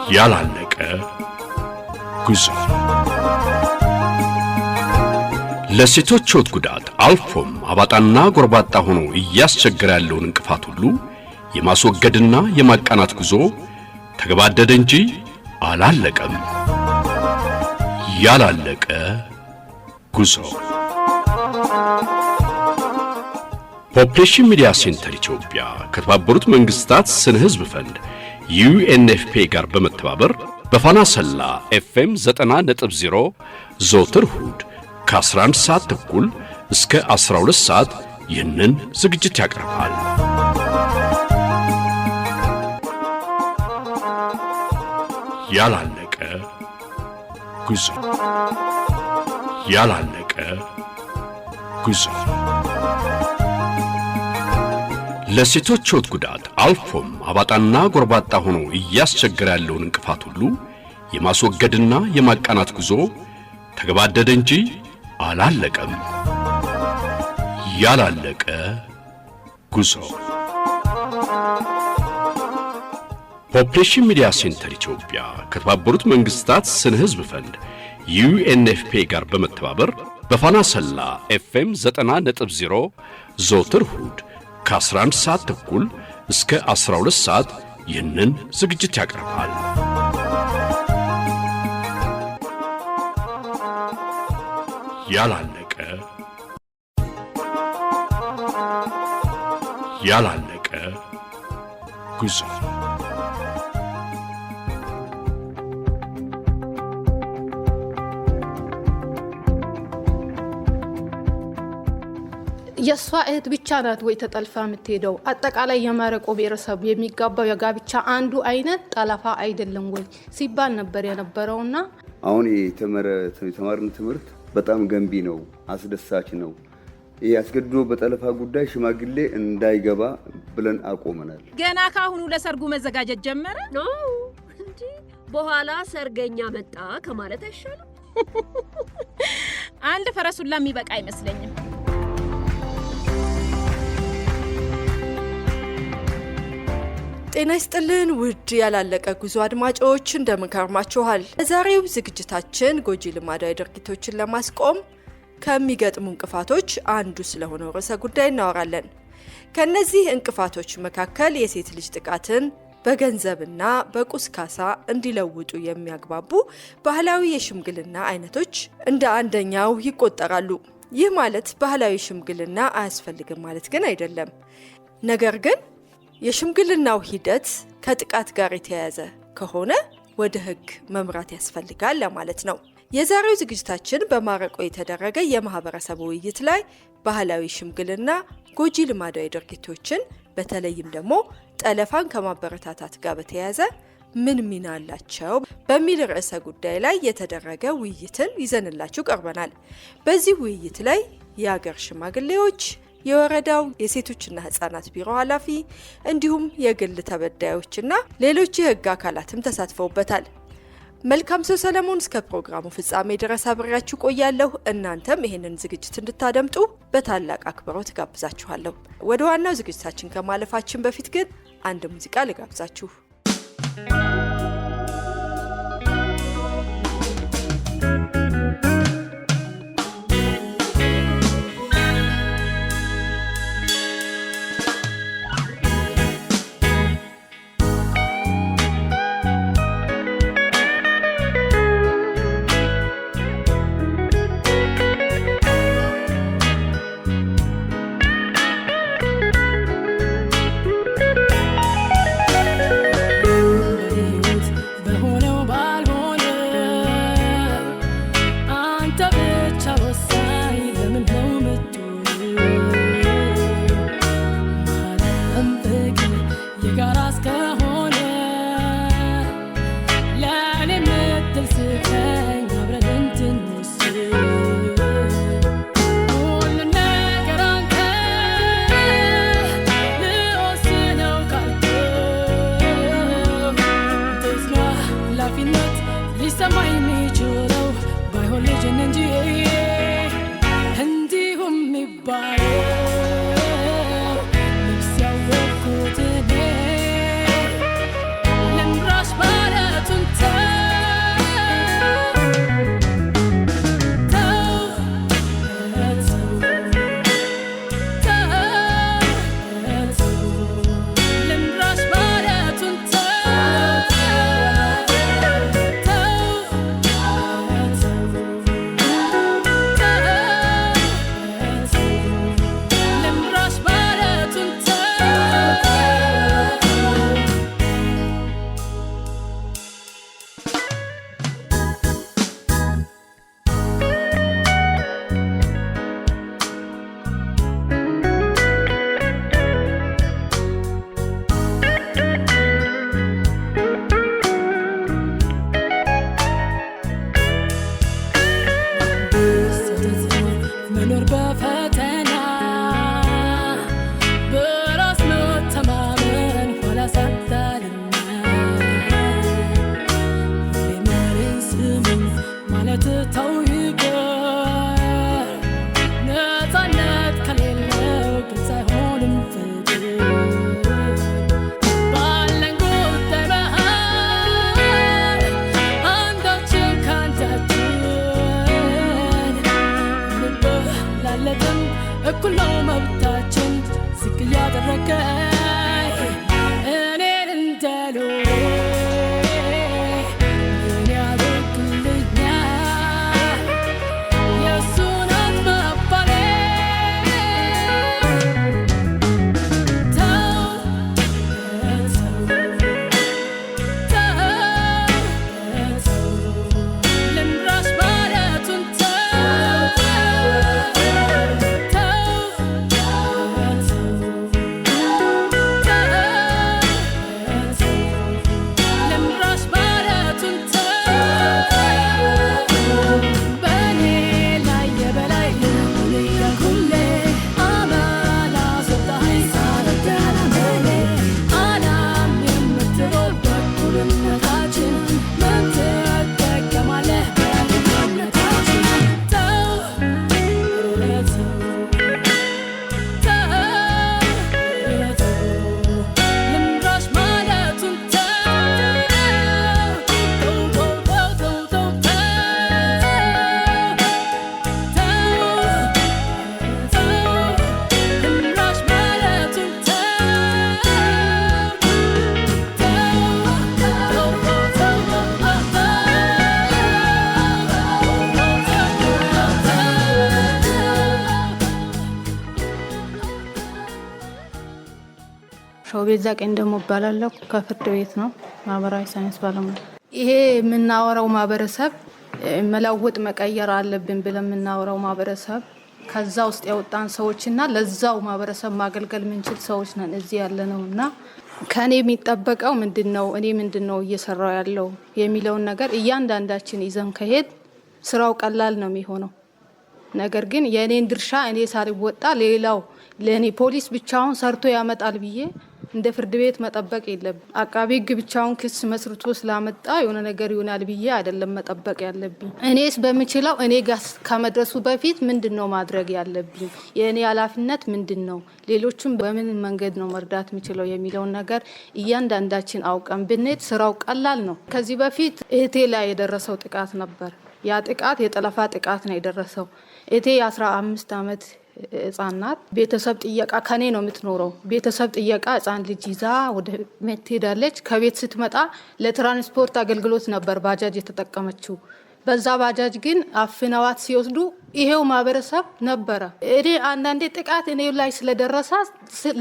ያላለቀ ጉዞ ለሴቶች ሕይወት ጉዳት አልፎም አባጣና ጎርባጣ ሆኖ እያስቸገረ ያለውን እንቅፋት ሁሉ የማስወገድና የማቃናት ጉዞ ተገባደደ እንጂ አላለቀም። ያላለቀ ጉዞ ፖፑሌሽን ሚዲያ ሴንተር ኢትዮጵያ ከተባበሩት መንግስታት ስነ ህዝብ ፈንድ UNFP ጋር በመተባበር በፋና ሰላ FM 90.0 ዘወትር እሁድ ከ11 ሰዓት ተኩል እስከ 12 ሰዓት ይህንን ዝግጅት ያቀርባል። ያላለቀ ጉዞ ያላለቀ ጉዞ ለሴቶች ሕይወት ጉዳት አልፎም አባጣና ጎርባጣ ሆኖ እያስቸገረ ያለውን እንቅፋት ሁሉ የማስወገድና የማቃናት ጉዞ ተገባደደ እንጂ አላለቀም። ያላለቀ ጉዞ ፖፑሌሽን ሚዲያ ሴንተር ኢትዮጵያ ከተባበሩት መንግስታት ስነ ህዝብ ፈንድ UNFP ጋር በመተባበር በፋና ሰላ FM 90.0 ዘወትር እሁድ ከ11 ሰዓት ተኩል እስከ 12 ሰዓት ይህንን ዝግጅት ያቀርባል። ያላለቀ ያላለቀ ጉዞ የሷ እህት ብቻ ናት ወይ ተጠልፋ የምትሄደው? አጠቃላይ የማረቆ ብሔረሰብ የሚጋባው የጋብቻ አንዱ አይነት ጠለፋ አይደለም ወይ ሲባል ነበር የነበረውና አሁን የተማርን ትምህርት በጣም ገንቢ ነው፣ አስደሳች ነው። ያስገድዶ በጠለፋ ጉዳይ ሽማግሌ እንዳይገባ ብለን አቆመናል። ገና ካሁኑ ለሰርጉ መዘጋጀት ጀመረ ነው እንዴ? በኋላ ሰርገኛ መጣ ከማለት አይሻልም? አንድ ፈረሱላ የሚበቃ አይመስለኝም። ጤና ይስጥልን ውድ ያላለቀ ጉዞ አድማጮች እንደምን ከርማችኋል? በዛሬው ዝግጅታችን ጎጂ ልማዳዊ ድርጊቶችን ለማስቆም ከሚገጥሙ እንቅፋቶች አንዱ ስለሆነው ርዕሰ ጉዳይ እናወራለን። ከነዚህ እንቅፋቶች መካከል የሴት ልጅ ጥቃትን በገንዘብና በቁስ ካሳ እንዲለውጡ የሚያግባቡ ባህላዊ የሽምግልና አይነቶች እንደ አንደኛው ይቆጠራሉ። ይህ ማለት ባህላዊ ሽምግልና አያስፈልግም ማለት ግን አይደለም። ነገር ግን የሽምግልናው ሂደት ከጥቃት ጋር የተያያዘ ከሆነ ወደ ሕግ መምራት ያስፈልጋል ለማለት ነው። የዛሬው ዝግጅታችን በማረቆ የተደረገ የማህበረሰብ ውይይት ላይ ባህላዊ ሽምግልና ጎጂ ልማዳዊ ድርጊቶችን በተለይም ደግሞ ጠለፋን ከማበረታታት ጋር በተያያዘ ምን ሚና አላቸው በሚል ርዕሰ ጉዳይ ላይ የተደረገ ውይይትን ይዘንላችሁ ቀርበናል። በዚህ ውይይት ላይ የሀገር ሽማግሌዎች፣ የወረዳው የሴቶችና ህፃናት ቢሮ ኃላፊ እንዲሁም የግል ተበዳዮችና ሌሎች የህግ አካላትም ተሳትፈውበታል። መልካም ሰው ሰለሞን እስከ ፕሮግራሙ ፍጻሜ ድረስ አብሬያችሁ ቆያለሁ። እናንተም ይሄንን ዝግጅት እንድታደምጡ በታላቅ አክብሮት ጋብዛችኋለሁ። ወደ ዋናው ዝግጅታችን ከማለፋችን በፊት ግን አንድ ሙዚቃ ልጋብዛችሁ። ሾቤዛ ቀን ደሞ ባላለው ከፍርድ ቤት ነው ማህበራዊ ሳይንስ ባለሙያ። ይሄ የምናወራው ማህበረሰብ መለወጥ መቀየር አለብን ብለን የምናወራው ማህበረሰብ ከዛ ውስጥ ያወጣን ሰዎችና ለዛው ማህበረሰብ ማገልገል ምንችል ሰዎች ነን እዚህ ያለነውና ከኔ የሚጠበቀው ምንድነው እኔ ምንድነው እየሰራው ያለው የሚለውን ነገር እያንዳንዳችን ይዘን ከሄድ ስራው ቀላል ነው የሚሆነው። ነገር ግን የኔን ድርሻ እኔ ሳልወጣ ሌላው ለኔ ፖሊስ ብቻውን ሰርቶ ያመጣል ብዬ እንደ ፍርድ ቤት መጠበቅ የለብኝ። አቃቤ ሕግ ብቻውን ክስ መስርቶ ስላመጣ የሆነ ነገር ይሆናል ብዬ አይደለም መጠበቅ ያለብኝ። እኔስ በሚችለው እኔ ጋር ከመድረሱ በፊት ምንድነው ማድረግ ያለብኝ፣ የኔ ኃላፊነት ምንድነው፣ ሌሎችም በምን መንገድ ነው መርዳት የሚችለው የሚለውን ነገር እያንዳንዳችን አውቀን ብንሄድ ስራው ቀላል ነው። ከዚህ በፊት እህቴ ላይ የደረሰው ጥቃት ነበር። ያ ጥቃት የጠለፋ ጥቃት ነው የደረሰው። እህቴ የ15 ዓመት ህጻን ናት። ቤተሰብ ጥየቃ ከኔ ነው የምትኖረው። ቤተሰብ ጥየቃ ህጻን ልጅ ይዛ ወደ ቤት ትሄዳለች። ከቤት ስትመጣ ለትራንስፖርት አገልግሎት ነበር ባጃጅ የተጠቀመችው። በዛ ባጃጅ ግን አፍነዋት ሲወስዱ ይሄው ማህበረሰብ ነበረ። እኔ አንዳንዴ ጥቃት እኔ ላይ ስለደረሰ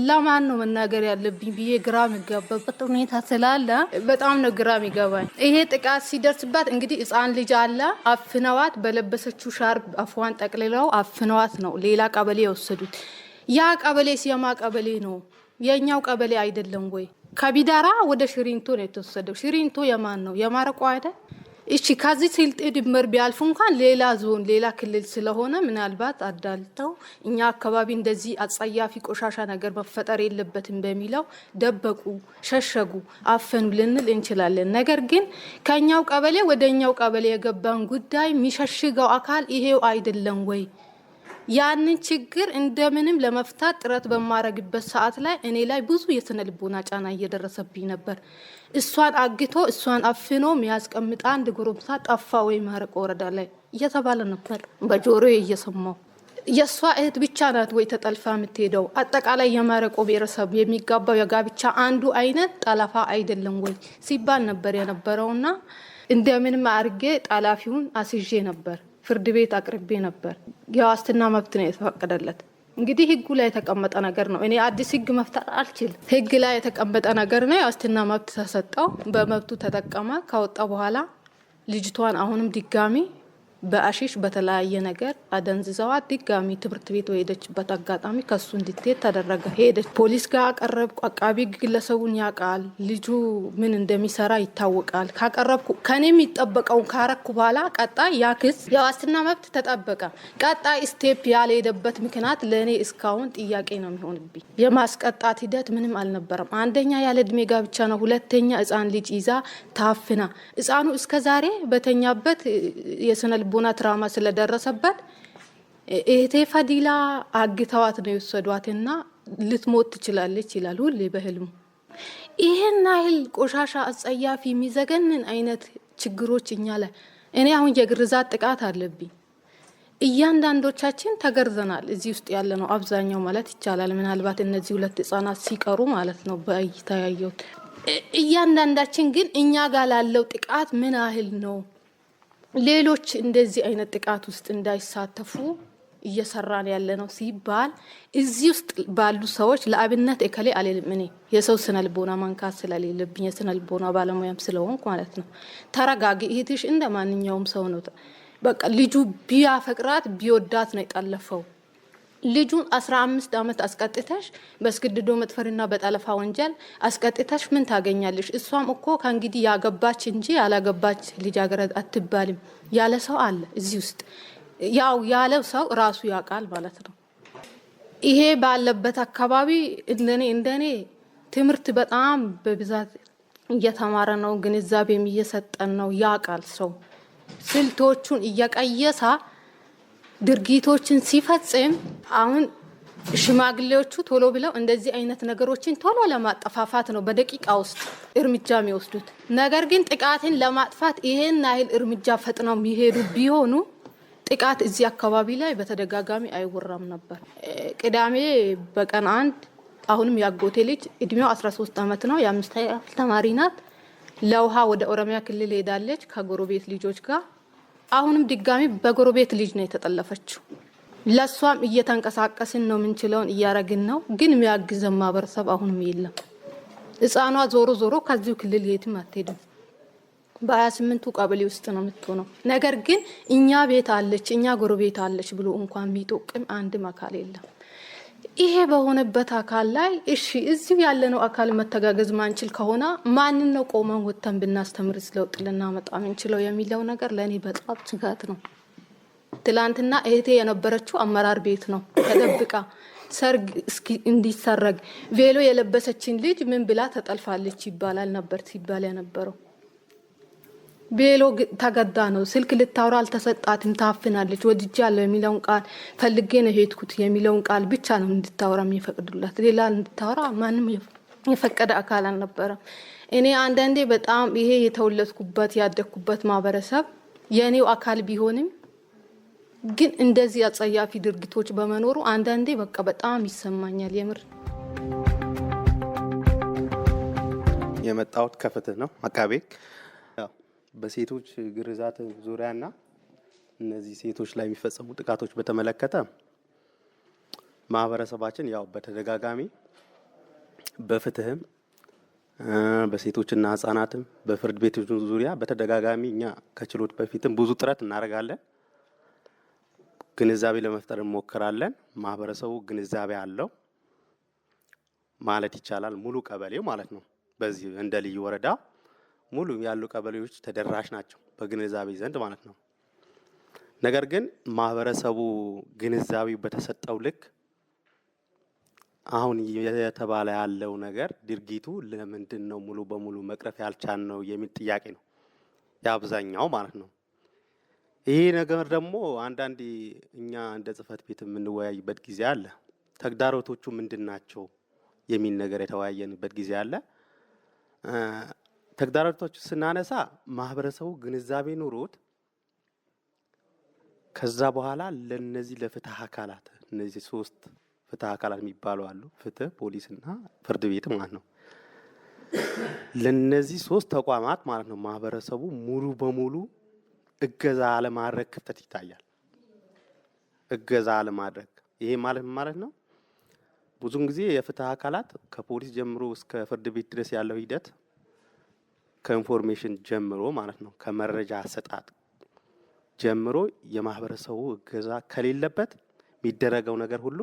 ለማን ነው መናገር ያለብኝ ብዬ ግራ የሚገባበት ሁኔታ ስላለ በጣም ነው ግራ የሚገባኝ። ይሄ ጥቃት ሲደርስባት እንግዲህ ህጻን ልጅ አለ። አፍነዋት በለበሰችው ሻርፕ አፏን ጠቅልለው አፍነዋት ነው ሌላ ቀበሌ የወሰዱት። ያ ቀበሌ ሲያማ ቀበሌ ነው፣ የኛው ቀበሌ አይደለም ወይ? ከቢዳራ ወደ ሽሪንቶ ነው የተወሰደው። ሽሪንቶ የማን ነው? የማረቆ አይደል? እሺ ከዚህ ስልጤ ድንበር ቢያልፉ እንኳን ሌላ ዞን ሌላ ክልል ስለሆነ ምናልባት አዳልተው እኛ አካባቢ እንደዚህ አጸያፊ ቆሻሻ ነገር መፈጠር የለበትም በሚለው ደበቁ፣ ሸሸጉ፣ አፈኑ ልንል እንችላለን። ነገር ግን ከኛው ቀበሌ ወደኛው ቀበሌ የገባን ጉዳይ የሚሸሽገው አካል ይሄው አይደለም ወይ? ያንን ችግር እንደምንም ለመፍታት ጥረት በማረግበት ሰዓት ላይ እኔ ላይ ብዙ የስነ ልቦና ጫና እየደረሰብኝ ነበር። እሷን አግቶ እሷን አፍኖ የሚያስቀምጥ አንድ ጎረምሳ ጠፋ ወይ ማረቆ ወረዳ ላይ እየተባለ ነበር በጆሮዬ እየሰማው። የሷ እህት ብቻ ናት ወይ ተጠልፋ የምትሄደው? አጠቃላይ የማረቆ ብሔረሰብ የሚጋባው የጋብቻ አንዱ አይነት ጠለፋ አይደለም ወይ ሲባል ነበር የነበረውና እንደምንም አርጌ ጠላፊውን አስይዤ ነበር። ፍርድ ቤት አቅርቤ ነበር። የዋስትና መብት ነው የተፈቀደለት። እንግዲህ ህጉ ላይ የተቀመጠ ነገር ነው። እኔ አዲስ ህግ መፍታት አልችልም። ህግ ላይ የተቀመጠ ነገር ነው። የዋስትና መብት ተሰጠው፣ በመብቱ ተጠቀመ። ካወጣ በኋላ ልጅቷን አሁንም ድጋሚ በአሺሽ በተለያየ ነገር አደንዝዘዋት ድጋሚ ትምህርት ቤት ወሄደችበት አጋጣሚ ከሱ እንድትሄድ ተደረገ። ሄደች። ፖሊስ ጋር አቀረብኩ። አቃቢ ግለሰቡን ያውቃል፣ ልጁ ምን እንደሚሰራ ይታወቃል። ካቀረብኩ ከኔ የሚጠበቀውን ካረኩ በኋላ ቀጣይ ያ ክስ የዋስትና መብት ተጠበቀ። ቀጣይ ስቴፕ ያልሄደበት ምክንያት ለእኔ እስካሁን ጥያቄ ነው የሚሆንብኝ። የማስቀጣት ሂደት ምንም አልነበረም። አንደኛ ያለ እድሜ ጋብቻ ነው። ሁለተኛ ህፃን ልጅ ይዛ ታፍና ህፃኑ እስከዛሬ በተኛበት የስነ ልቦና ትራማ ስለደረሰበት እህቴ ፈዲላ አግተዋት ነው የወሰዷትና ልትሞት ትችላለች ይላል ሁሌ በህልሙ። ይሄን አይል ቆሻሻ አጸያፊ የሚዘገንን አይነት ችግሮች እኛ ላይ እኔ አሁን የግርዛት ጥቃት አለብኝ። እያንዳንዶቻችን ተገርዘናል። እዚህ ውስጥ ያለ ነው አብዛኛው ማለት ይቻላል። ምናልባት እነዚህ ሁለት ህጻናት ሲቀሩ ማለት ነው በእይታ ያየሁት። እያንዳንዳችን ግን እኛ ጋር ላለው ጥቃት ምን ያህል ነው ሌሎች እንደዚህ አይነት ጥቃት ውስጥ እንዳይሳተፉ እየሰራን ያለ ነው ሲባል እዚህ ውስጥ ባሉ ሰዎች ለአብነት እከሌ አልልም። እኔ የሰው ስነ ልቦና ማንካት ስለሌለብኝ የስነ ልቦና ባለሙያም ስለሆንኩ ማለት ነው። ተረጋጊ እህትሽ እንደ ማንኛውም ሰው ነው። በቃ ልጁ ቢያፈቅራት ቢወዳት ነው የጠለፈው። ልጁን 15 ዓመት አስቀጥተሽ በስገድዶ መጥፈርና በጠለፋ ወንጀል አስቀጥተሽ ምን ታገኛለሽ? እሷም እኮ ከእንግዲህ ያገባች እንጂ ያላገባች ልጃገረድ አትባልም ያለ ሰው አለ እዚህ ውስጥ። ያው ያለው ሰው ራሱ ያውቃል ማለት ነው። ይሄ ባለበት አካባቢ እንደኔ ትምህርት በጣም በብዛት እየተማረ ነው፣ ግንዛቤም እየሰጠን ነው። ያውቃል ሰው ስልቶቹን እየቀየሳ ድርጊቶችን ሲፈጽም አሁን ሽማግሌዎቹ ቶሎ ብለው እንደዚህ አይነት ነገሮችን ቶሎ ለማጠፋፋት ነው በደቂቃ ውስጥ እርምጃ የሚወስዱት። ነገር ግን ጥቃትን ለማጥፋት ይሄን ያህል እርምጃ ፈጥነው የሚሄዱ ቢሆኑ ጥቃት እዚህ አካባቢ ላይ በተደጋጋሚ አይወራም ነበር። ቅዳሜ በቀን አንድ አሁንም ያጎቴ ልጅ እድሜው 13 ዓመት ነው፣ የ5ኛ ክፍል ተማሪ ናት። ለውሃ ወደ ኦሮሚያ ክልል ሄዳለች ከጎረቤት ልጆች ጋር። አሁንም ድጋሚ በጎረቤት ልጅ ነው የተጠለፈችው። ለሷም እየተንቀሳቀስን ነው፣ ምንችለውን እያረግን ነው። ግን የሚያግዘን ማህበረሰብ አሁንም የለም። ህፃኗ ዞሮ ዞሮ ከዚሁ ክልል የትም አትሄድም። በ28ቱ ቀበሌ ውስጥ ነው የምትሆነው። ነገር ግን እኛ ቤት አለች እኛ ጎረቤት አለች ብሎ እንኳን የሚጠቅም አንድም አካል የለም። ይሄ በሆነበት አካል ላይ እሺ እዚሁ ያለነው አካል መተጋገዝ ማንችል ከሆነ ማንን ነው ቆመን ወተን ብናስተምር ለውጥ ልናመጣ ምንችለው የሚለው ነገር ለኔ በጣም ስጋት ነው። ትላንትና እህቴ የነበረችው አመራር ቤት ነው ተደብቃ ሰርግ እስኪ እንዲሰረግ ቬሎ የለበሰችን ልጅ ምን ብላ ተጠልፋለች ይባላል ነበር ሲባል የነበረው። ቬሎ ተገዳ ነው። ስልክ ልታወራ አልተሰጣትም፣ ታፍናለች። ወድጃለሁ የሚለውን ቃል ፈልጌ ነው ሄድኩት የሚለውን ቃል ብቻ ነው እንድታወራ የሚፈቅዱላት። ሌላ እንድታወራ ማንም የፈቀደ አካል አልነበረም። እኔ አንዳንዴ በጣም ይሄ የተወለድኩበት ያደግኩበት ማህበረሰብ የኔው አካል ቢሆንም ግን እንደዚህ አጸያፊ ድርጊቶች በመኖሩ አንዳንዴ በቃ በጣም ይሰማኛል። የምር የመጣሁት ከፍትህ ነው አቃቤ በሴቶች ግርዛት ዙሪያና እነዚህ ሴቶች ላይ የሚፈጸሙ ጥቃቶች በተመለከተ ማህበረሰባችን ያው በተደጋጋሚ በፍትህም በሴቶችና ህጻናትም በፍርድ ቤቶች ዙሪያ በተደጋጋሚ እኛ ከችሎት በፊትም ብዙ ጥረት እናደርጋለን። ግንዛቤ ለመፍጠር እንሞክራለን። ማህበረሰቡ ግንዛቤ አለው ማለት ይቻላል። ሙሉ ቀበሌው ማለት ነው። በዚህ እንደ ልዩ ወረዳ ሙሉ ያሉ ቀበሌዎች ተደራሽ ናቸው በግንዛቤ ዘንድ ማለት ነው። ነገር ግን ማህበረሰቡ ግንዛቤው በተሰጠው ልክ አሁን የተባለ ያለው ነገር ድርጊቱ ለምንድን ነው ሙሉ በሙሉ መቅረፍ ያልቻልነው የሚል ጥያቄ ነው የአብዛኛው ማለት ነው። ይሄ ነገር ደግሞ አንዳንዴ እኛ እንደ ጽህፈት ቤት የምንወያይበት ጊዜ አለ። ተግዳሮቶቹ ምንድናቸው የሚል ነገር የተወያየንበት ጊዜ አለ። ተግዳሮቶቹ ስናነሳ ማህበረሰቡ ግንዛቤ ኑሮት ከዛ በኋላ ለነዚህ ለፍትህ አካላት እነዚህ ሶስት ፍትህ አካላት የሚባሉ አሉ። ፍትህ፣ ፖሊስና ፍርድ ቤት ማለት ነው። ለነዚህ ሶስት ተቋማት ማለት ነው ማህበረሰቡ ሙሉ በሙሉ እገዛ አለማድረግ ክፍተት ይታያል። እገዛ አለማድረግ ይሄ ማለት ነው ብዙን ጊዜ የፍትህ አካላት ከፖሊስ ጀምሮ እስከ ፍርድ ቤት ድረስ ያለው ሂደት ከኢንፎርሜሽን ጀምሮ ማለት ነው ከመረጃ አሰጣጥ ጀምሮ የማህበረሰቡ እገዛ ከሌለበት የሚደረገው ነገር ሁሉ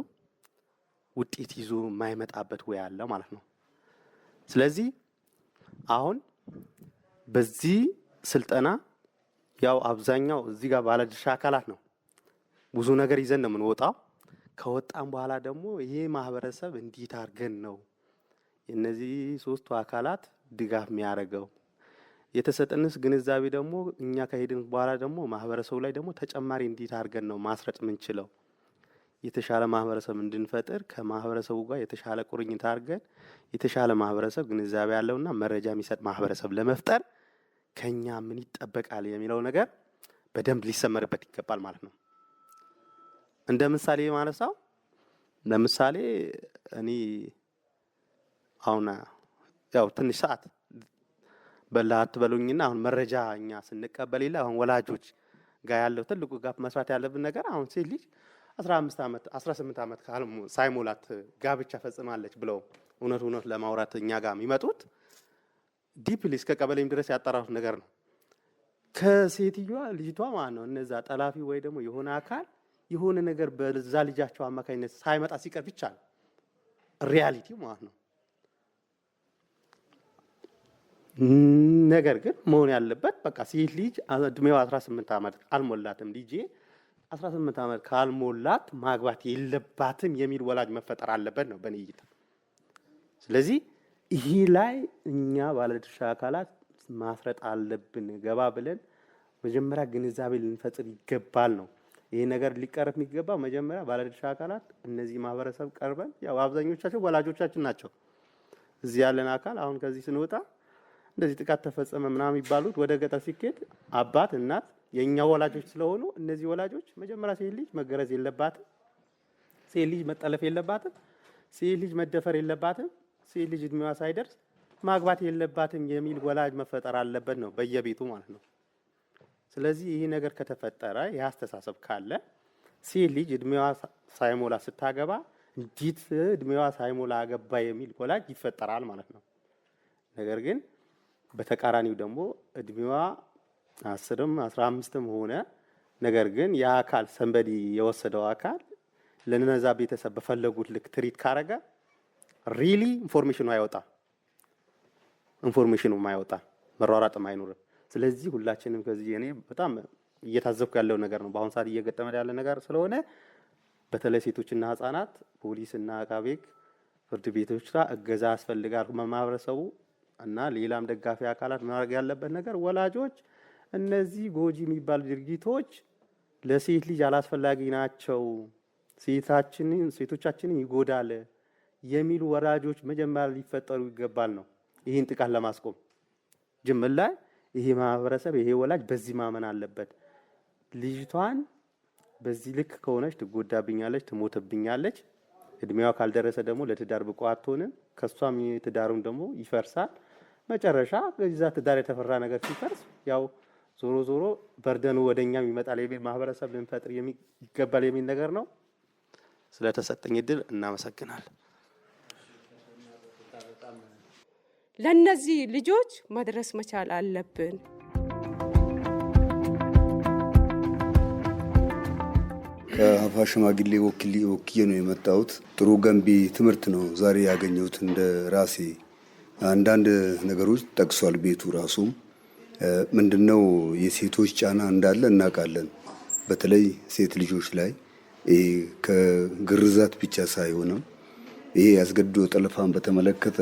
ውጤት ይዞ የማይመጣበት ወይ አለ ማለት ነው። ስለዚህ አሁን በዚህ ስልጠና ያው አብዛኛው እዚህ ጋር ባለድርሻ አካላት ነው ብዙ ነገር ይዘን ነው የምንወጣው። ከወጣን በኋላ ደግሞ ይሄ ማህበረሰብ እንዴት አድርገን ነው እነዚህ ሶስቱ አካላት ድጋፍ የሚያደርገው የተሰጠንስ ግንዛቤ ደግሞ እኛ ከሄድን በኋላ ደግሞ ማህበረሰቡ ላይ ደግሞ ተጨማሪ እንዴት አድርገን ነው ማስረጥ የምንችለው የተሻለ ማህበረሰብ እንድንፈጥር ከማህበረሰቡ ጋር የተሻለ ቁርኝት አድርገን የተሻለ ማህበረሰብ ግንዛቤ ያለውና መረጃ የሚሰጥ ማህበረሰብ ለመፍጠር ከኛ ምን ይጠበቃል የሚለው ነገር በደንብ ሊሰመርበት ይገባል ማለት ነው። እንደ ምሳሌ ማለሳው ለምሳሌ እኔ አሁን ያው ትንሽ ሰዓት በላት በሉኝና አሁን መረጃ እኛ ስንቀበል ይላ አሁን ወላጆች ጋር ያለው ትልቁ ጋፕ መስራት ያለብን ነገር አሁን ሴት ልጅ 15 ዓመት 18 ዓመት ሳይሞላት ጋብቻ ፈጽማለች ብለው እውነት ለማውራት እኛ ጋር የሚመጡት ዲፕሊ እስከ ቀበሌም ድረስ ያጣራሁት ነገር ነው። ከሴትዮዋ ልጅቷ ማለት ነው እነዛ ጠላፊ ወይ ደግሞ የሆነ አካል የሆነ ነገር በዛ ልጃቸው አማካኝነት ሳይመጣ ሲቀር ብቻ ነው ሪያሊቲው ማለት ነው። ነገር ግን መሆን ያለበት በቃ ሴት ልጅ እድሜዋ 18 ዓመት አልሞላትም ልጄ 18 ዓመት ካልሞላት ማግባት የለባትም የሚል ወላጅ መፈጠር አለበት ነው በኔ እይታ። ስለዚህ ይሄ ላይ እኛ ባለድርሻ አካላት ማስረጥ አለብን። ገባ ብለን መጀመሪያ ግንዛቤ ልንፈጥር ይገባል ነው። ይሄ ነገር ሊቀርፍ የሚገባው መጀመሪያ ባለድርሻ አካላት እነዚህ ማህበረሰብ ቀርበን ያው አብዛኞቻቸው ወላጆቻችን ናቸው። እዚህ ያለን አካል አሁን ከዚህ ስንወጣ እንደዚህ ጥቃት ተፈጸመ ምናምን ይባሉት ወደ ገጠር ሲኬድ አባት እናት የኛ ወላጆች ስለሆኑ እነዚህ ወላጆች መጀመሪያ ሴት ልጅ መገረዝ የለባትም፣ ሴት ልጅ መጠለፍ የለባትም፣ ሴት ልጅ መደፈር የለባትም፣ ሴት ልጅ እድሜዋ ሳይደርስ ማግባት የለባትም የሚል ወላጅ መፈጠር አለበት ነው በየቤቱ ማለት ነው። ስለዚህ ይሄ ነገር ከተፈጠረ ያስተሳሰብ ካለ ሴት ልጅ እድሜዋ ሳይሞላ ስታገባ እንዴት እድሜዋ ሳይሞላ አገባ የሚል ወላጅ ይፈጠራል ማለት ነው። ነገር ግን በተቃራኒው ደግሞ እድሜዋ 10ም 15ም ሆነ ነገር ግን ያ አካል ሰንበዲ የወሰደው አካል ለነዛ ቤተሰብ በፈለጉት ልክ ትሪት ካረጋ ሪሊ ኢንፎርሜሽኑ አይወጣ መሯሯጥም አይኖርም። ስለዚህ ሁላችንም ከዚህ እኔ በጣም እየታዘብኩ ያለው ነገር ነው። በአሁን ሰዓት እየገጠመ ያለ ነገር ስለሆነ በተለይ ሴቶችና ህፃናት ፖሊስና አቃቤ ህግ ፍርድ ቤቶች ጋር እገዛ ያስፈልጋል። ማህበረሰቡ እና ሌላም ደጋፊ አካላት ማድረግ ያለበት ነገር ወላጆች እነዚህ ጎጂ የሚባሉ ድርጊቶች ለሴት ልጅ አላስፈላጊ ናቸው፣ ሴቶቻችንን ይጎዳል የሚሉ ወላጆች መጀመሪያ ሊፈጠሩ ይገባል ነው። ይህን ጥቃት ለማስቆም ጅምር ላይ ይሄ ማህበረሰብ ይሄ ወላጅ በዚህ ማመን አለበት። ልጅቷን በዚህ ልክ ከሆነች ትጎዳብኛለች፣ ትሞትብኛለች፣ እድሜዋ ካልደረሰ ደግሞ ለትዳር ብቁ አትሆንም፣ ከሷም ትዳሩን ደግሞ ይፈርሳል። መጨረሻ በዛ ትዳር የተፈራ ነገር ሲፈርስ ያው ዞሮ በርደኑ ወደኛም ይመጣል የሚል ማህበረሰብ ልንፈጥር ይገባል የሚል ነገር ነው። ስለተሰጠኝ እድል እናመሰግናለን። ለነዚህ ልጆች መድረስ መቻል አለብን። ከሀፋ ሽማግሌ ወክዬ ነው የመጣሁት። ጥሩ ገንቢ ትምህርት ነው ዛሬ ያገኘሁት። እንደ ራሴ አንዳንድ ነገሮች ጠቅሷል ቤቱ ራሱ። ምንድነው የሴቶች ጫና እንዳለ እናውቃለን። በተለይ ሴት ልጆች ላይ ከግርዛት ብቻ ሳይሆንም ይሄ ያስገድዶ ጠለፋን በተመለከተ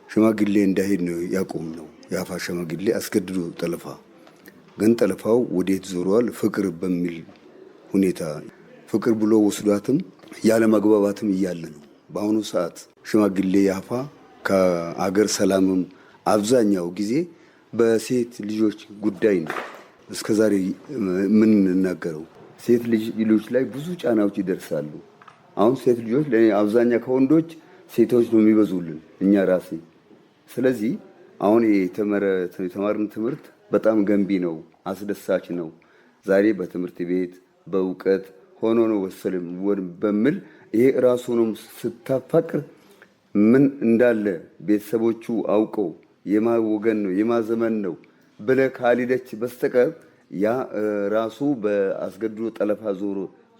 ሽማግሌ እንዳይሄድ ነው ያቆም ነው የሀፋ ሽማግሌ አስገድዶ ጠለፋ። ግን ጠለፋው ወዴት ዞሯል? ፍቅር በሚል ሁኔታ ፍቅር ብሎ ወስዷትም ያለ መግባባትም እያለ ነው። በአሁኑ ሰዓት ሽማግሌ የሀፋ ከአገር ሰላምም አብዛኛው ጊዜ በሴት ልጆች ጉዳይ ነው እስከዛሬ ምን እናገረው። ሴት ልጆች ላይ ብዙ ጫናዎች ይደርሳሉ። አሁን ሴት ልጆች ለኔ አብዛኛው ከወንዶች ሴቶች ነው የሚበዙልን እኛ ራሴ። ስለዚህ አሁን የተማርን ትምህርት በጣም ገንቢ ነው፣ አስደሳች ነው። ዛሬ በትምህርት ቤት በእውቀት ሆኖ ነው ወሰለም በሚል ይሄ ራሱ ነው ስታፈቅር ምን እንዳለ ቤተሰቦቹ አውቀው የማ ወገን ነው የማ ዘመን ነው ብለ ካልሄደች በስተቀር ያ ራሱ በአስገድዶ ጠለፋ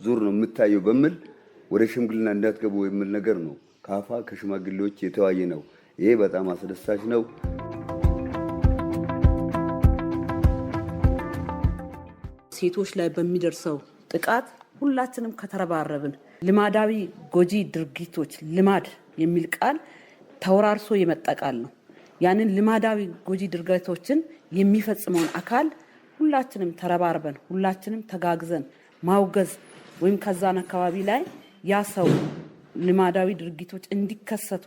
ዙር ነው የምታየው በሚል ወደ ሽምግልና እንዳትገቡ የሚል ነገር ነው ከሀፋ ከሽማግሌዎች የተዋየ ነው። ይሄ በጣም አስደሳች ነው። ሴቶች ላይ በሚደርሰው ጥቃት ሁላችንም ከተረባረብን ልማዳዊ ጎጂ ድርጊቶች ልማድ የሚል ቃል ተወራርሶ የመጣ ቃል ነው። ያንን ልማዳዊ ጎጂ ድርጊቶችን የሚፈጽመውን አካል ሁላችንም ተረባርበን ሁላችንም ተጋግዘን ማውገዝ ወይም ከዛን አካባቢ ላይ ያ ሰው ልማዳዊ ድርጊቶች እንዲከሰቱ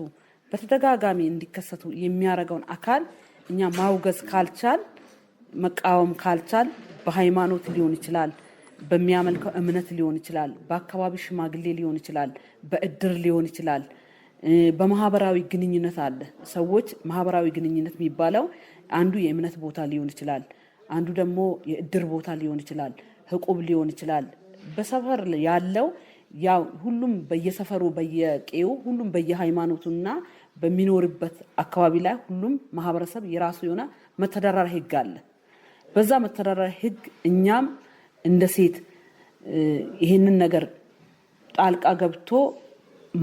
በተደጋጋሚ እንዲከሰቱ የሚያደርገውን አካል እኛ ማውገዝ ካልቻል መቃወም ካልቻል በሃይማኖት ሊሆን ይችላል፣ በሚያመልከው እምነት ሊሆን ይችላል፣ በአካባቢ ሽማግሌ ሊሆን ይችላል፣ በእድር ሊሆን ይችላል፣ በማህበራዊ ግንኙነት አለ። ሰዎች ማህበራዊ ግንኙነት የሚባለው አንዱ የእምነት ቦታ ሊሆን ይችላል፣ አንዱ ደግሞ የእድር ቦታ ሊሆን ይችላል፣ ህቁብ ሊሆን ይችላል። በሰፈር ያለው ያው ሁሉም በየሰፈሩ በየቄው ሁሉም በየሃይማኖቱና በሚኖርበት አካባቢ ላይ ሁሉም ማህበረሰብ የራሱ የሆነ መተዳደሪያ ህግ አለ። በዛ መተዳደሪያ ህግ እኛም እንደ ሴት ይሄንን ነገር ጣልቃ ገብቶ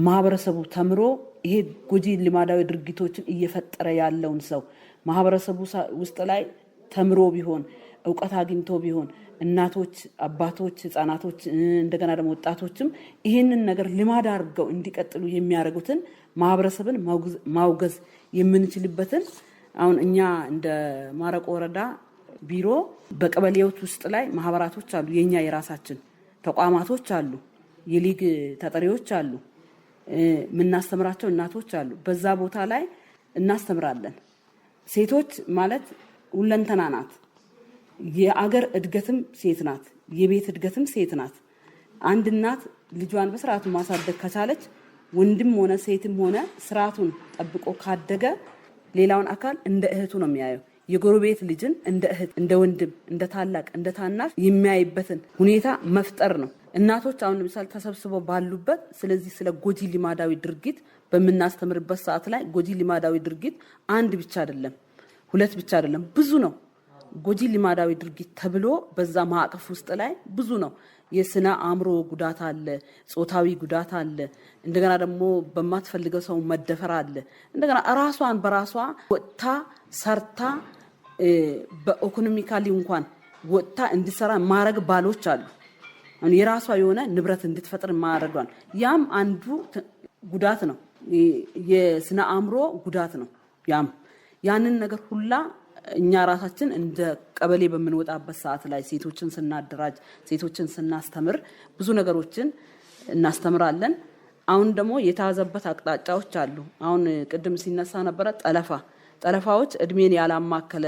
ማህበረሰቡ ተምሮ ይሄ ጎጂ ልማዳዊ ድርጊቶችን እየፈጠረ ያለውን ሰው ማህበረሰቡ ውስጥ ላይ ተምሮ ቢሆን እውቀት አግኝቶ ቢሆን እናቶች፣ አባቶች፣ ህፃናቶች እንደገና ደግሞ ወጣቶችም ይሄንን ነገር ልማድ አድርገው እንዲቀጥሉ የሚያደርጉትን ማህበረሰብን ማውገዝ የምንችልበትን አሁን እኛ እንደ ማረቆ ወረዳ ቢሮ በቀበሌዎች ውስጥ ላይ ማህበራቶች አሉ፣ የኛ የራሳችን ተቋማቶች አሉ፣ የሊግ ተጠሪዎች አሉ፣ የምናስተምራቸው እናቶች አሉ። በዛ ቦታ ላይ እናስተምራለን። ሴቶች ማለት ሁለንተና ናት። የአገር እድገትም ሴት ናት፣ የቤት እድገትም ሴት ናት። አንድ እናት ልጇን በስርዓቱ ማሳደግ ከቻለች ወንድም ሆነ ሴትም ሆነ ስርዓቱን ጠብቆ ካደገ ሌላውን አካል እንደ እህቱ ነው የሚያየው። የጎረቤት ልጅን እንደ እህት፣ እንደ ወንድም፣ እንደ ታላቅ፣ እንደ ታናሽ የሚያይበትን ሁኔታ መፍጠር ነው። እናቶች አሁን ለምሳሌ ተሰብስበው ባሉበት ስለዚህ ስለ ጎጂ ልማዳዊ ድርጊት በመናስተምርበት ሰዓት ላይ ጎጂ ልማዳዊ ድርጊት አንድ ብቻ አይደለም፣ ሁለት ብቻ አይደለም፣ ብዙ ነው። ጎጂ ልማዳዊ ድርጊት ተብሎ በዛ ማዕቀፍ ውስጥ ላይ ብዙ ነው። የስነ አእምሮ ጉዳት አለ፣ ጾታዊ ጉዳት አለ፣ እንደገና ደግሞ በማትፈልገው ሰው መደፈር አለ። እንደገና ራሷን በራሷ ወጥታ ሰርታ በኢኮኖሚካሊ እንኳን ወጥታ እንድሰራ ማረግ ባሎች አሉ። የራሷ የሆነ ንብረት እንድትፈጥር ማረጋን ያም አንዱ ጉዳት ነው። የስነ አእምሮ ጉዳት ነው። ያንን ነገር ሁላ እኛ ራሳችን እንደ ቀበሌ በምንወጣበት ሰዓት ላይ ሴቶችን ስናደራጅ ሴቶችን ስናስተምር ብዙ ነገሮችን እናስተምራለን። አሁን ደግሞ የታዘበት አቅጣጫዎች አሉ። አሁን ቅድም ሲነሳ ነበረ ጠለፋዎች እድሜን ያላማከለ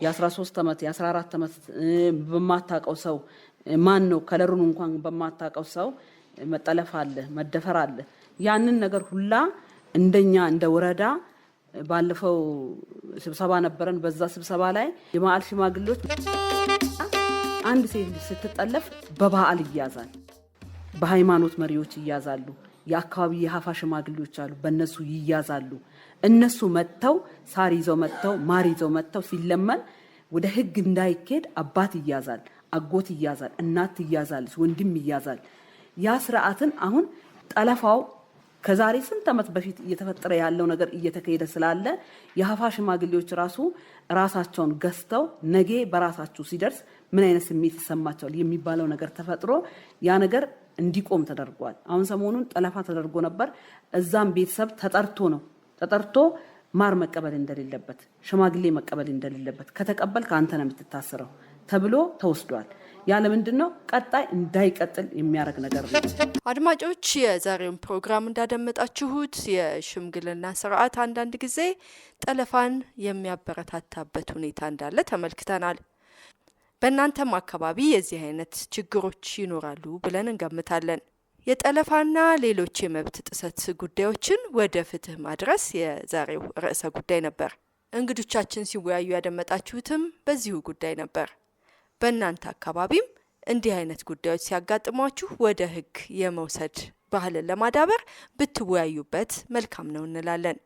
የ13 ዓመት የ14 ዓመት በማታቀው ሰው ማን ነው ከለሩን እንኳን በማታቀው ሰው መጠለፍ አለ፣ መደፈር አለ። ያንን ነገር ሁላ እንደኛ እንደ ወረዳ ባለፈው ስብሰባ ነበረን። በዛ ስብሰባ ላይ የማዕል ሽማግሌዎች አንድ ሴት ስትጠለፍ በበዓል ይያዛል፣ በሃይማኖት መሪዎች ይያዛሉ፣ የአካባቢ የሀፋ ሽማግሌዎች አሉ፣ በእነሱ ይያዛሉ። እነሱ መጥተው ሳር ይዘው መጥተው ማር ይዘው መጥተው ሲለመን ወደ ህግ እንዳይኬድ አባት ይያዛል፣ አጎት ይያዛል፣ እናት ይያዛል፣ ወንድም ይያዛል። ያ ስርዓትን አሁን ጠለፋው ከዛሬ ስንት ዓመት በፊት እየተፈጠረ ያለው ነገር እየተካሄደ ስላለ የሀፋ ሽማግሌዎች ራሳቸውን ገዝተው ነገ በራሳቸው ሲደርስ ምን አይነት ስሜት ይሰማቸዋል የሚባለው ነገር ተፈጥሮ ያ ነገር እንዲቆም ተደርጓል። አሁን ሰሞኑን ጠለፋ ተደርጎ ነበር። እዛም ቤተሰብ ተጠርቶ ማር መቀበል እንደሌለበት፣ ሽማግሌ መቀበል እንደሌለበት፣ ከተቀበል ከአንተ ነው የምትታሰረው ተብሎ ተወስዷል። ያለ ምንድነው ቀጣይ እንዳይቀጥል የሚያደርግ ነገር ነው። አድማጮች የዛሬውን ፕሮግራም እንዳደመጣችሁት የሽምግልና ስርዓት አንዳንድ ጊዜ ጠለፋን የሚያበረታታበት ሁኔታ እንዳለ ተመልክተናል። በእናንተም አካባቢ የዚህ አይነት ችግሮች ይኖራሉ ብለን እንገምታለን። የጠለፋና ሌሎች የመብት ጥሰት ጉዳዮችን ወደ ፍትህ ማድረስ የዛሬው ርዕሰ ጉዳይ ነበር። እንግዶቻችን ሲወያዩ ያደመጣችሁትም በዚሁ ጉዳይ ነበር። በእናንተ አካባቢም እንዲህ አይነት ጉዳዮች ሲያጋጥሟችሁ ወደ ህግ የመውሰድ ባህልን ለማዳበር ብትወያዩበት መልካም ነው እንላለን።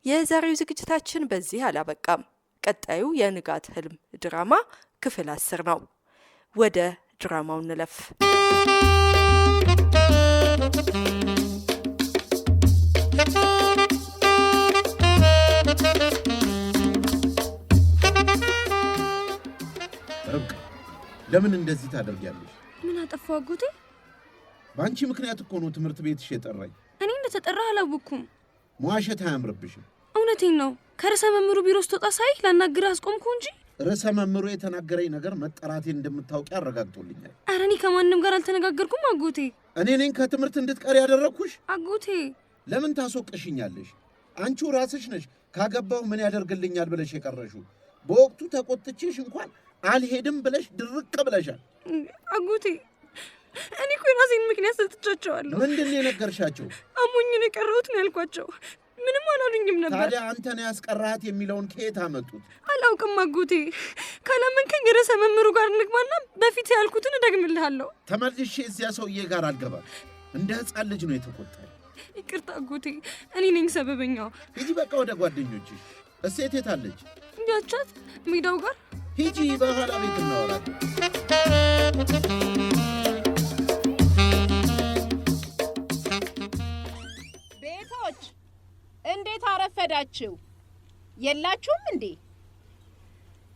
የዛሬው ዝግጅታችን በዚህ አላበቃም። ቀጣዩ የንጋት ህልም ድራማ ክፍል 10 ነው። ወደ ድራማው እንለፍ። ለምን እንደዚህ ታደርጊያለሽ? ምን አጠፋው አጎቴ? ባንቺ ምክንያት እኮ ነው ትምህርት ቤትሽ የጠራኝ። እኔ እንደተጠራህ አላወኩም። መዋሸት አያምርብሽም። እውነቴን ነው። ከርዕሰ መምህሩ ቢሮ ስትወጣ ሳይ ላናግርህ አስቆምኩ እንጂ ርዕሰ መምህሩ የተናገረኝ ነገር መጠራቴን እንደምታውቂ አረጋግጦልኛል። ኧረ እኔ ከማንም ጋር አልተነጋገርኩም አጎቴ። እኔ ነኝ ከትምህርት እንድትቀር ያደረግኩሽ? አጎቴ ለምን ታስወቅሽኛለሽ? አንቺው ራስሽ ነሽ ካገባሁ ምን ያደርግልኛል ብለሽ የቀረሽው። በወቅቱ ተቆጥቼሽ እንኳን አልሄድም ብለሽ ድርቅ ብለሻል። አጎቴ እኔ እኮ የራሴን ምክንያት ሰጥቻቸዋለሁ። ምንድን ነው የነገርሻቸው? አሞኝ ነው የቀረሁት ነው ያልኳቸው። ምንም አላሉኝም ነበር። ታዲያ አንተ ነው ያስቀራሃት የሚለውን ከየት አመጡት? አላውቅም አጎቴ። ካላመንከኝ ርዕሰ መምህሩ ጋር እንግባና በፊት ያልኩትን እደግምልሃለሁ። ተመልሼ እዚያ ሰውዬ ጋር አልገባም። እንደ ሕፃን ልጅ ነው የተቆጣኝ። ይቅርታ አጎቴ፣ እኔ ነኝ ሰበበኛው። ሂጂ በቃ ወደ ጓደኞችሽ። እሴት የት አለች? ያቻት ሜዳው ጋር ሂጂ፣ በኋላ ቤት እናወራለን። ቤቶች እንዴት አረፈዳችሁ? የላችሁም እንዴ?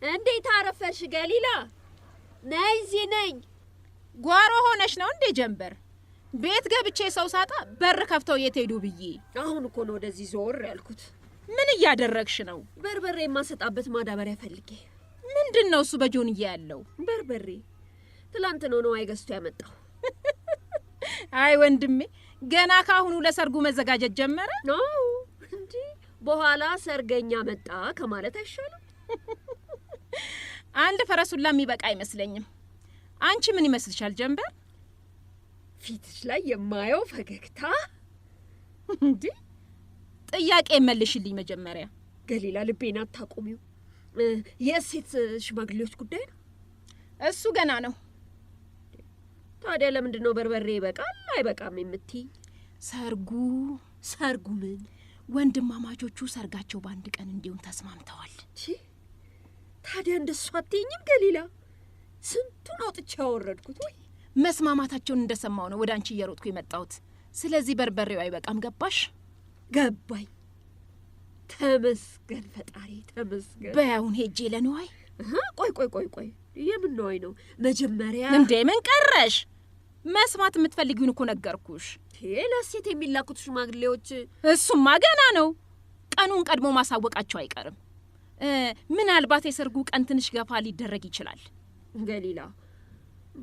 እንዴት አረፈሽ ገሊላ? ነይ እዚህ ነኝ። ጓሮ ሆነሽ ነው እንዴ ጀንበር? ቤት ገብቼ ሰው ሳጣ በር ከፍተው የት ሄዱ ብዬ አሁን እኮ ነው ወደዚህ ዞር ያልኩት። ምን እያደረግሽ ነው? በርበሬ የማሰጣበት ማዳበሪያ ፈልጌ። ምንድነው እሱ በጆንያ ያለው? በርበሬ ትላንት ነው አይገዝቶ ያመጣው። አይ ወንድሜ፣ ገና ካሁኑ ለሰርጉ መዘጋጀት ጀመረ ነው እንዴ? በኋላ ሰርገኛ መጣ ከማለት አይሻልም? አንድ ፈረሱላ የሚበቃ አይመስለኝም። አንቺ ምን ይመስልሻል ጀንበር? ፊትሽ ላይ የማየው ፈገግታ እንዴ! ጥያቄ መልሽልኝ መጀመሪያ። ገሊላ ልቤን አታቆሚው። የሴት ሽማግሌዎች ጉዳይ ነው። እሱ ገና ነው። ታዲያ ለምንድን ነው በርበሬ ይበቃል አይበቃም የምትይ? ሰርጉ ምን ወንድማማቾቹ ሰርጋቸው በአንድ ቀን እንዲሆን ተስማምተዋል። ታዲያ እንደሱ አትይኝም ገሊላ? ስንቱን አውጥቼ አወረድኩት። መስማማታቸውን እንደሰማው ነው ወደ አንቺ እየሮጥኩ የመጣሁት። ስለዚህ በርበሬው አይበቃም። ገባሽ? ገባኝ። ተመስገን ፈጣሪ ተመስገን። በያውን ሄጄ ለነዋይ ቆይ የምን ነዋይ ነው? መጀመሪያ እንዴ ምን ቀረሽ? መስማት የምትፈልጊውን እኮ ነገርኩሽ። ለሴት የሚላኩት ሽማግሌዎች እሱማ ገና ነው። ቀኑን ቀድሞ ማሳወቃቸው አይቀርም። ምናልባት የሰርጉ ቀን ትንሽ ገፋ ሊደረግ ይችላል። ገሊላ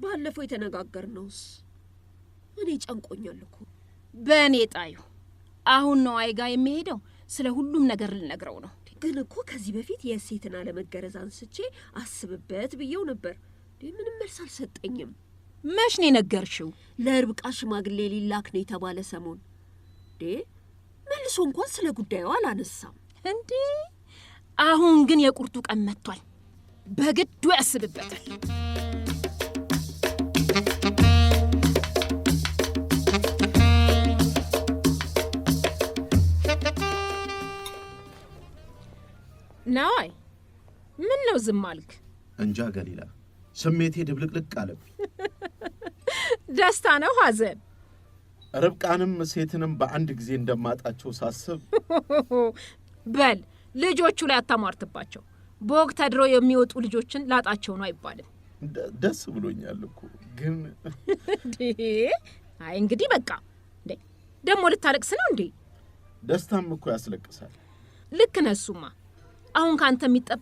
ባለፈው የተነጋገርነውስ እኔ ጨንቆኛል እኮ። በእኔ ጣዩ አሁን ነው አይጋ የሚሄደው። ስለ ሁሉም ነገር ልነግረው ነው። ግን እኮ ከዚህ በፊት የሴትን አለመገረዝ አንስቼ አስብበት ብየው ነበር። ምንም መልስ አልሰጠኝም። መች ነው የነገርሽው? ለርብቃ ሽማግሌ ሊላክ ነው የተባለ ሰሞን። መልሶ እንኳን ስለ ጉዳዩ አላነሳም። እንዴ አሁን ግን የቁርጡ ቀን መጥቷል። በግዱ ያስብበታል። ነዋይ ምን ነው ዝም አልክ? እንጃ ገሊላ፣ ስሜቴ ድብልቅልቅ አለብኝ። ደስታ ነው ሐዘን? ርብቃንም ሴትንም በአንድ ጊዜ እንደማጣቸው ሳስብ በል ልጆቹ ላይ አታሟርትባቸው። በወግ ተድሮ የሚወጡ ልጆችን ላጣቸው ነው አይባልም። ደስ ብሎኛል እኮ ግን አይ እንግዲህ በቃ ደግሞ ልታለቅስ ነው እንዴ? ደስታም እኮ ያስለቅሳል። ልክ ነሱማ። አሁን ካንተ የሚጠበቅ